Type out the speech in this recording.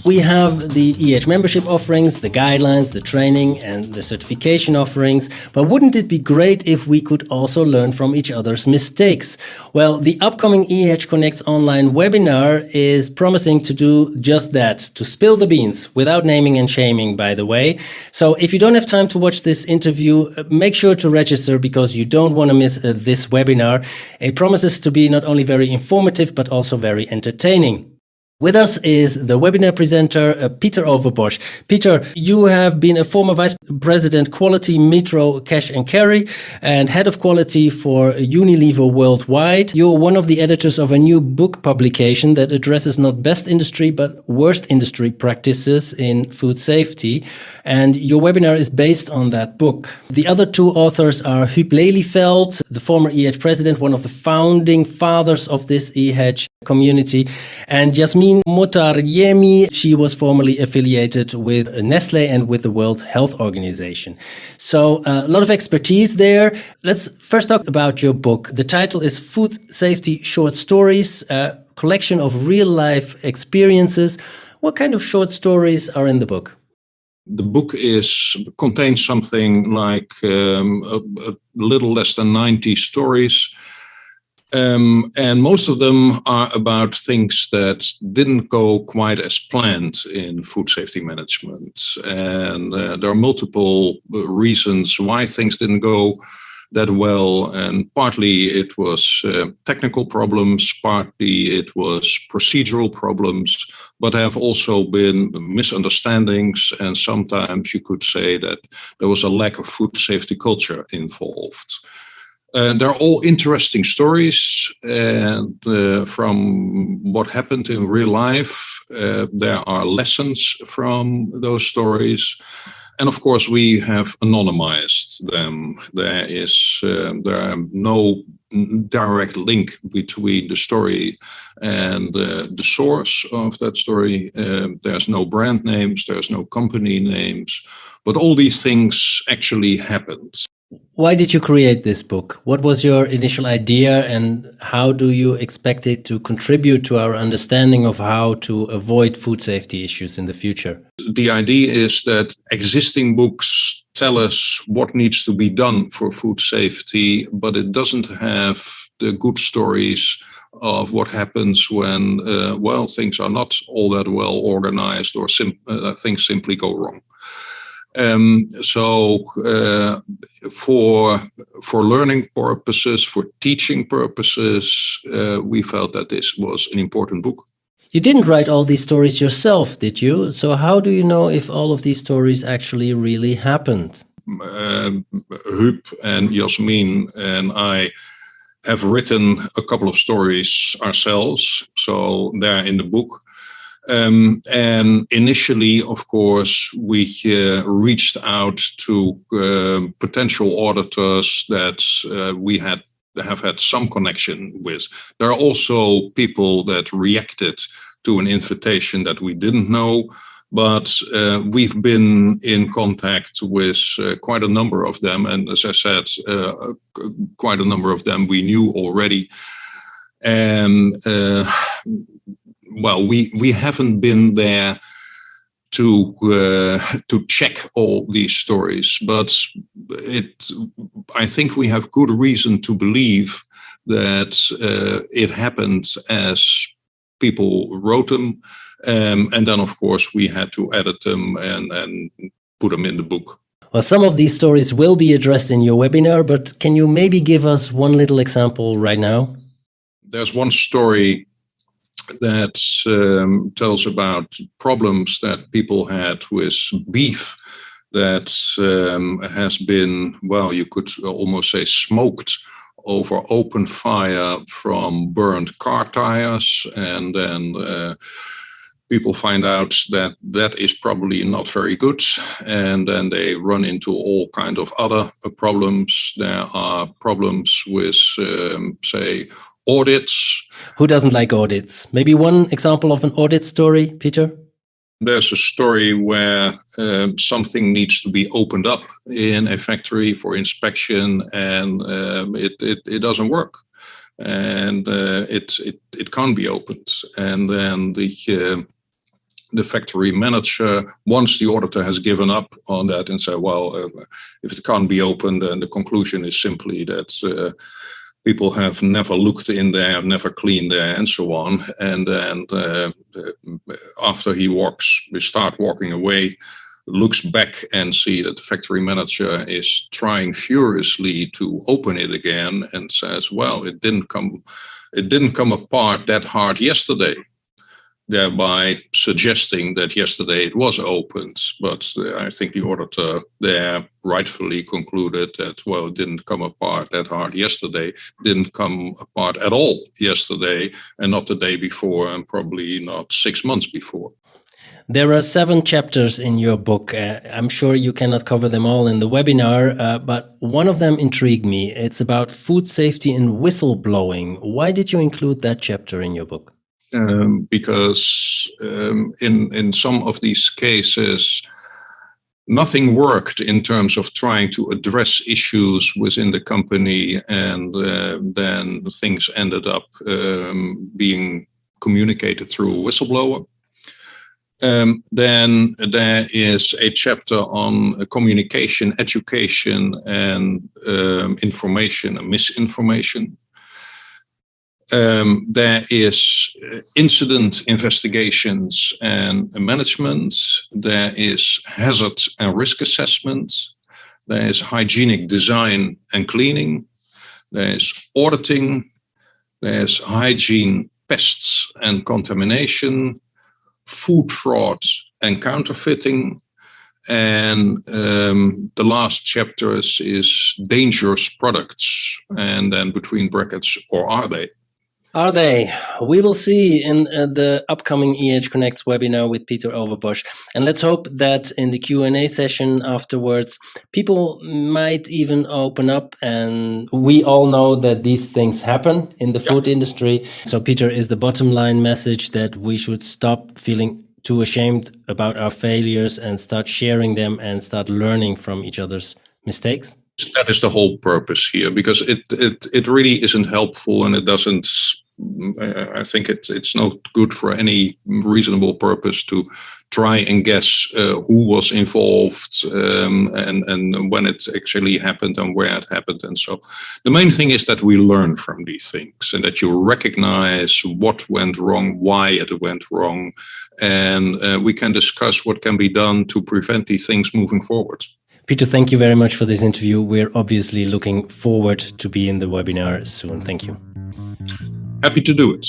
We have the EHEDG membership offerings, the guidelines, the training and the certification offerings. But wouldn't it be great if we could also learn from each other's mistakes? Well, the upcoming EHEDG Connects online webinar is promising to do just that, to spill the beans without naming and shaming, by the way. So if you don't have time to watch this interview, make sure to register because you don't want to miss this webinar. It promises to be not only very informative, but also very entertaining. With us is the webinar presenter, Peter Overbosch. Peter, you have been a former Vice President Quality Metro Cash and Carry and Head of Quality for Unilever Worldwide. You're one of the editors of a new book publication that addresses not best industry, but worst industry practices in food safety. And your webinar is based on that book. The other two authors are Huub Lelieveld, the former EHEDG president, one of the founding fathers of this EHEDG community, and Yasmine Motarjemi. She was formerly affiliated with Nestlé and with the World Health Organization. So a lot of expertise there. Let's first talk about your book. The title is Food Safety Short Stories, a collection of real-life experiences. What kind of short stories are in the book? The book contains something like a little less than 90 stories. And most of them are about things that didn't go quite as planned in food safety management. And there are multiple reasons why things didn't go that well. And partly it was technical problems, partly it was procedural problems, but have also been misunderstandings. And sometimes you could say that there was a lack of food safety culture involved. They're all interesting stories, and from what happened in real life, there are lessons from those stories. And of course, we have anonymized them. There are no direct link between the story and the source of that story. There's no brand names, there's no company names, but all these things actually happened. Why did you create this book? What was your initial idea and how do you expect it to contribute to our understanding of how to avoid food safety issues in the future? The idea is that existing books tell us what needs to be done for food safety, but it doesn't have the good stories of what happens when, things are not all that well organized or things simply go wrong. For learning purposes, for teaching purposes, we felt that this was an important book. You didn't write all these stories yourself, did you? So how do you know if all of these stories actually really happened? Huub and Yasmine and I have written a couple of stories ourselves, so they're in the book. And initially, of course, we reached out to potential auditors that we have had some connection with. There are also people that reacted to an invitation that we didn't know, but we've been in contact with quite a number of them. And as I said, quite a number of them we knew already. And we haven't been there to check all these stories, but I think we have good reason to believe that it happened as people wrote them, and then of course we had to edit them and put them in the book. Well, some of these stories will be addressed in your webinar, but can you maybe give us one little example right now? There's one story that tells about problems that people had with beef that has been, you could almost say smoked over open fire from burned car tires. And then people find out that that is probably not very good. And then they run into all kinds of other problems. There are problems with, audits. Who doesn't like audits? Maybe one example of an audit story, Peter? There's a story where something needs to be opened up in a factory for inspection, and it doesn't work, and it can't be opened. And then the factory manager, once the auditor has given up on that and said, well, if it can't be opened, then the conclusion is simply that people have never looked in there, never cleaned there, and so on. And then after he start walking away, looks back and see that the factory manager is trying furiously to open it again and says, well, it didn't come apart that hard yesterday, thereby suggesting that yesterday it was opened. But I think the auditor there rightfully concluded that, well, it didn't come apart that hard yesterday, didn't come apart at all yesterday, and not the day before, and probably not 6 months before. There are 7 chapters in your book. I'm sure you cannot cover them all in the webinar, but one of them intrigued me. It's about food safety and whistleblowing. Why did you include that chapter in your book? Because in some of these cases, nothing worked in terms of trying to address issues within the company, and then things ended up being communicated through a whistleblower. Then there is a chapter on communication, education, and information and misinformation. There is incident investigations and management. There is hazard and risk assessment. There is hygienic design and cleaning. There is auditing. There is hygiene, pests and contamination, food fraud and counterfeiting. And the last chapter is dangerous products, and then between brackets, or are they? Are they? We will see in the upcoming EHEDG Connects webinar with Peter Overbosch. And let's hope that in the Q&A session afterwards, people might even open up. And we all know that these things happen in the food industry. So, Peter, is the bottom line message that we should stop feeling too ashamed about our failures and start sharing them and start learning from each other's mistakes? That is the whole purpose here, because it really isn't helpful, and it doesn't. I think it's not good for any reasonable purpose to try and guess who was involved and when it actually happened and where it happened. And so the main thing is that we learn from these things, and that you recognize what went wrong, why it went wrong, and we can discuss what can be done to prevent these things moving forward. Peter, thank you very much for this interview. We're obviously looking forward to be in the webinar soon. Thank you. Happy to do it.